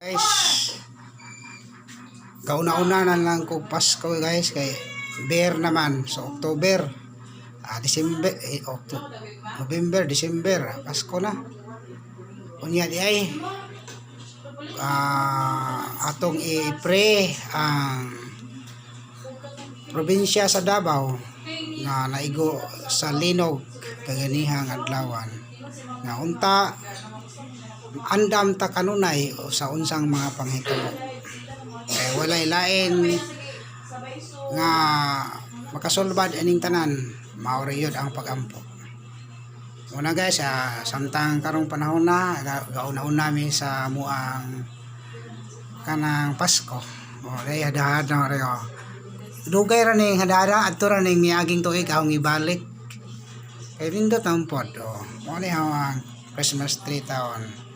Guys, kauna-una na lang ko Pasko guys kay Bear naman so October, December, November, December, Pasko na. Unya di ay atong i-pray ang probinsya sa Davao na naigo sa linog kaganihang adlawan nga unta andam ta kanunay sa unsang mga panghitabo. Walay lain nga makasulbad aning tanan, maori yun ang pagampo. Una guys, samtang karong panahon na gauna-una mi sa muang kanang Pasko. Day hada-hada na rin. Dugay ra ning hada-hada adto ra ning miaging tuig akong ibalik. Kay nindot ang pod. Mo ni ang Christmas tree taon.